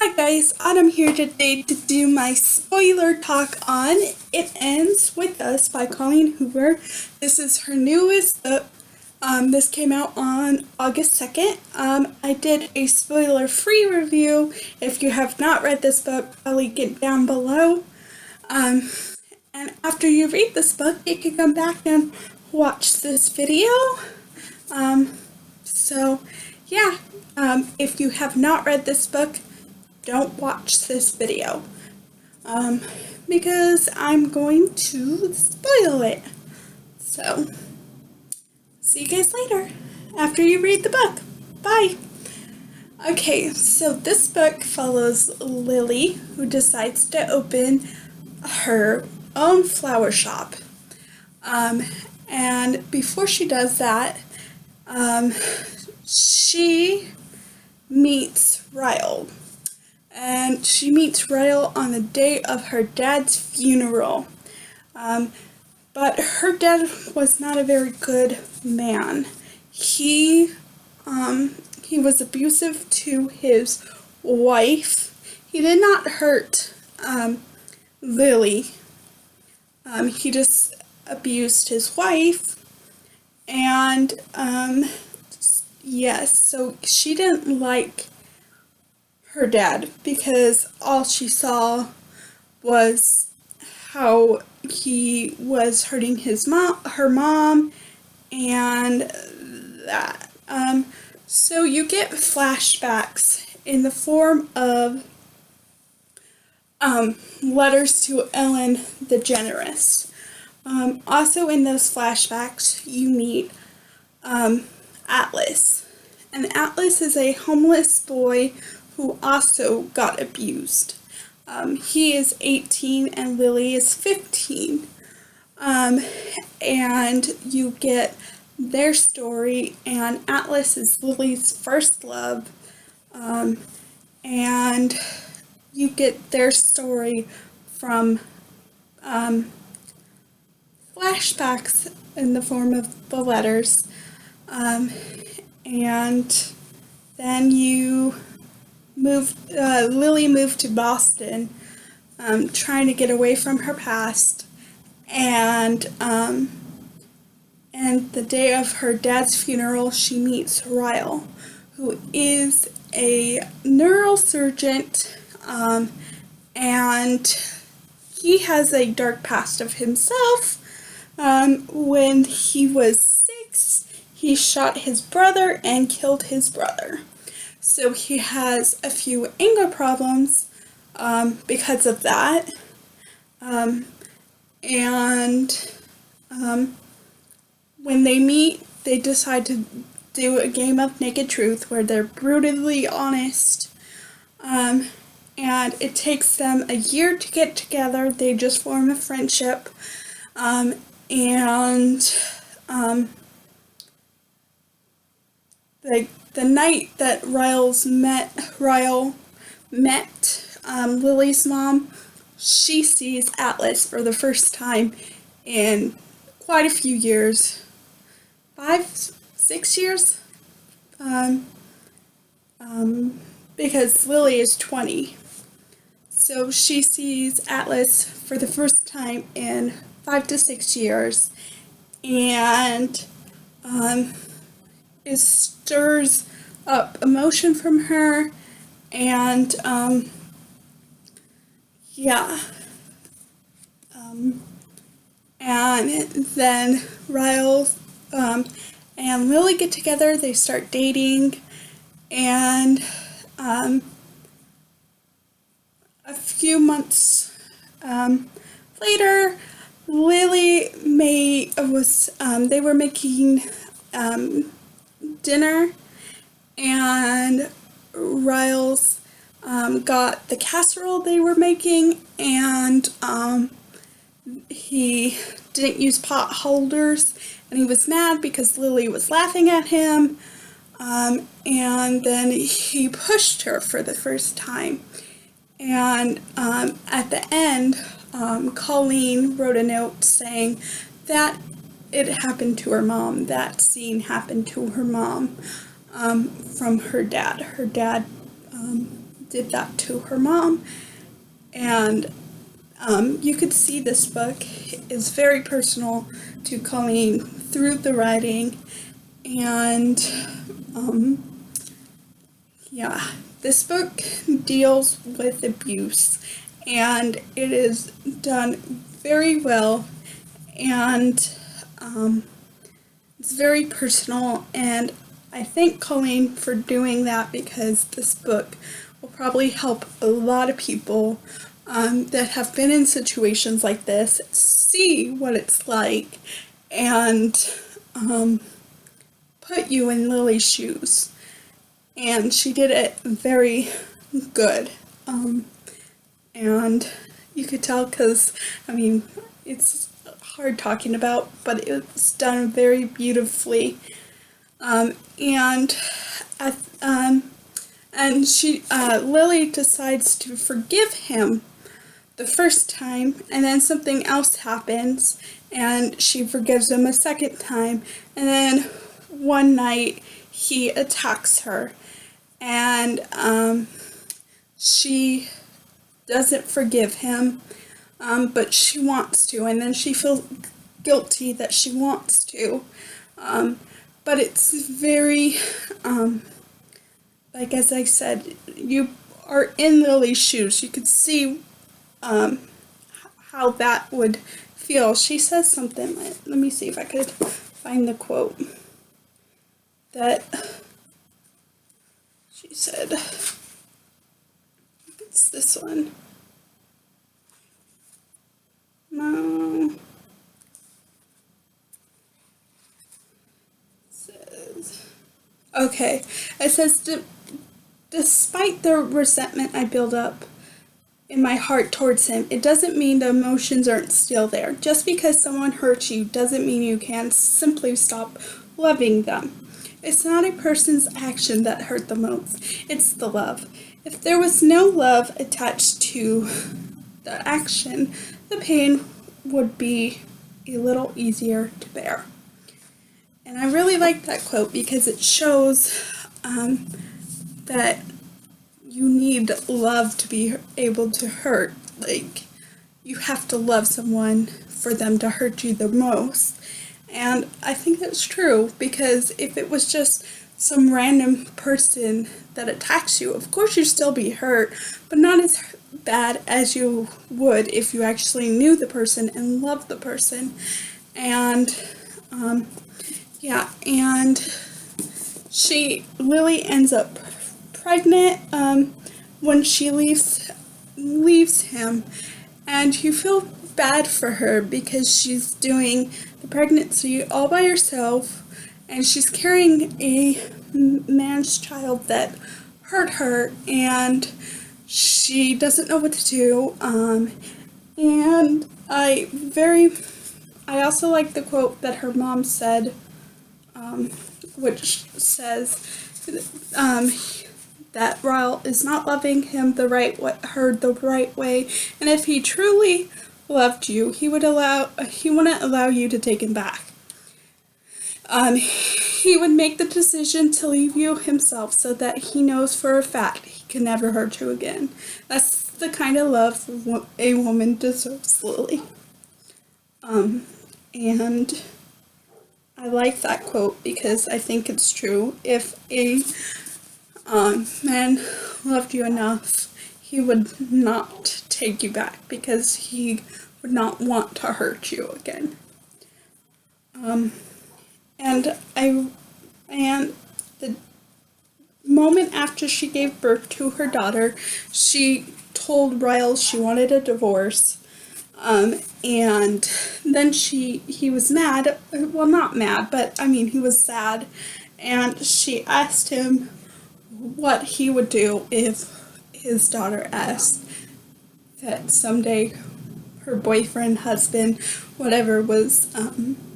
Hi guys, Autumn here today to do my spoiler talk on It Ends With Us by Colleen Hoover. This is her newest book. This came out on August 2nd. I did a spoiler-free review. If you have not read this book, I'll link it down below. And after you read this book, you can come back and watch this video. If you have not read this book, don't watch this video because I'm going to spoil it. So, see you guys later after you read the book. Bye. Okay, so this book follows Lily, who decides to open her own flower shop. And before she does that, she meets Ryle. And she meets Ryle on the day of her dad's funeral. But her dad was not a very good man. He was abusive to his wife. He did not hurt Lily. He just abused his wife. And yes, so she didn't like her dad because all she saw was how he was hurting her mom, and that. So you get flashbacks in the form of letters to Ellen DeGeneres. Also in those flashbacks, you meet Atlas. And Atlas is a homeless boy who also got abused. He is 18 and Lily is 15. And you get their story, and Atlas is Lily's first love. And you get their story from flashbacks in the form of the letters. And then Lily moved to Boston, trying to get away from her past, and the day of her dad's funeral, she meets Ryle, who is a neurosurgeon, and he has a dark past of himself. When he was 6, he shot his brother and killed his brother. So he has a few anger problems because of that. When they meet, they decide to do a game of Naked Truth where they're brutally honest. And it takes them a year to get together. They just form a friendship. The night that Ryle met Lily's mom, she sees Atlas for the first time in quite a few years. 5, 6 years? Because Lily is 20. So she sees Atlas for the first time in 5 to 6 years, and it stirs up emotion from her, and and then Ryle and Lily get together. They start dating, and a few months later, they were making dinner, and Ryle's got the casserole they were making, and he didn't use pot holders, and he was mad because Lily was laughing at him, and then he pushed her for the first time. And at the end, Colleen wrote a note saying that it happened to her mom. That scene happened to her mom from her dad. Her dad did that to her mom. And you could see this book is very personal to Colleen through the writing. And yeah, this book deals with abuse, and it is done very well, and it's very personal, and I thank Colleen for doing that because this book will probably help a lot of people that have been in situations like this see what it's like and put you in Lily's shoes. And she did it very good. And you could tell because, I mean, it's hard talking about, but it's done very beautifully. And she, Lily decides to forgive him the first time, and then something else happens, and she forgives him a second time, and then one night he attacks her, and she doesn't forgive him, but she wants to, and then she feels guilty that she wants to, but it's very, like as I said, you are in Lily's shoes. You could see how that would feel. She says something, let me see if I could find the quote that she said. It's this one. No. It says, okay. It says, despite the resentment I build up in my heart towards him, it doesn't mean the emotions aren't still there. Just because someone hurts you doesn't mean you can simply stop loving them. It's not a person's action that hurt the most, it's the love. If there was no love attached to the action, the pain would be a little easier to bear. And I really like that quote because it shows that you need love to be able to hurt. Like, you have to love someone for them to hurt you the most. And I think that's true, because if it was just some random person that attacks you, of course you'd still be hurt, but not as bad as you would if you actually knew the person and loved the person. And yeah, and Lily ends up pregnant when she leaves him, and you feel bad for her because she's doing the pregnancy all by herself, and she's carrying a man's child that hurt her, and she doesn't know what to do. And I also like the quote that her mom said, which says that Ryle is not loving him the right way, and if he truly loved you, he wouldn't allow you to take him back. He would make the decision to leave you himself so that he knows for a fact he can never hurt you again. That's the kind of love a woman deserves, Lily. And I like that quote because I think it's true. If a man loved you enough, he would not take you back because he would not want to hurt you again. And the moment after she gave birth to her daughter, she told Ryle she wanted a divorce. And then he was mad. Well, not mad, but I mean, he was sad. And she asked him what he would do if his daughter asked that someday her boyfriend, husband, whatever, was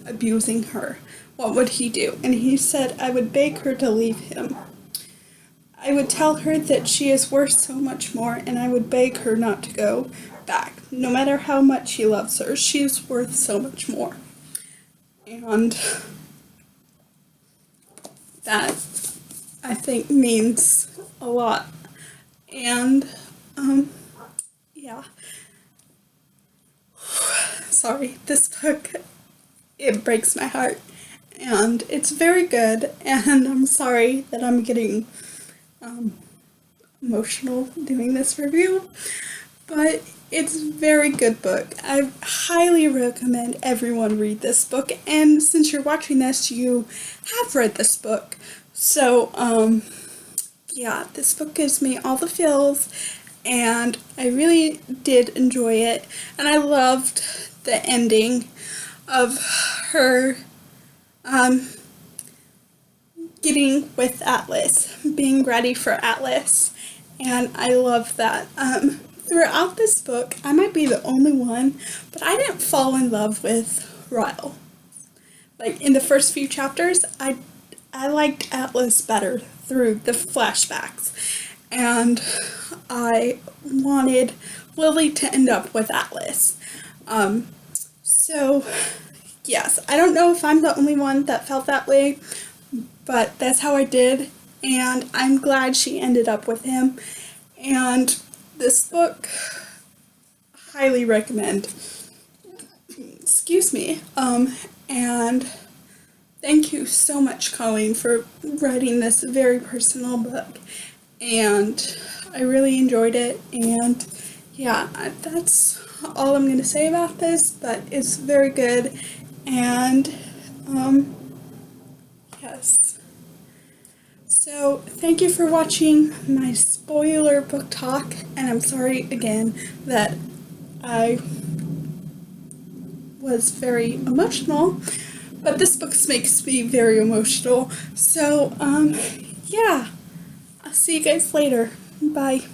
abusing her. What would he do? And he said, I would beg her to leave him. I would tell her that she is worth so much more, and I would beg her not to go back. No matter how much he loves her, she's worth so much more. And that, I think, means a lot. And, yeah. Sorry, this book, it breaks my heart. And it's very good, and I'm sorry that I'm getting emotional doing this review, but it's a very good book. I highly recommend everyone read this book, and since you're watching this, you have read this book. So, yeah, this book gives me all the feels, and I really did enjoy it, and I loved the ending of her getting with Atlas, being ready for Atlas, and I love that. Throughout this book, I might be the only one, but I didn't fall in love with Ryle. Like, in the first few chapters, I liked Atlas better through the flashbacks, and I wanted Lily to end up with Atlas. So, yes, I don't know if I'm the only one that felt that way, but that's how I did, and I'm glad she ended up with him. And this book, highly recommend. Excuse me. And thank you so much, Colleen, for writing this very personal book. And I really enjoyed it, and yeah, that's all I'm going to say about this, but it's very good, and yes. So, thank you for watching my spoiler book talk, and I'm sorry again that I was very emotional, but this book makes me very emotional. So, yeah, I'll see you guys later. Bye.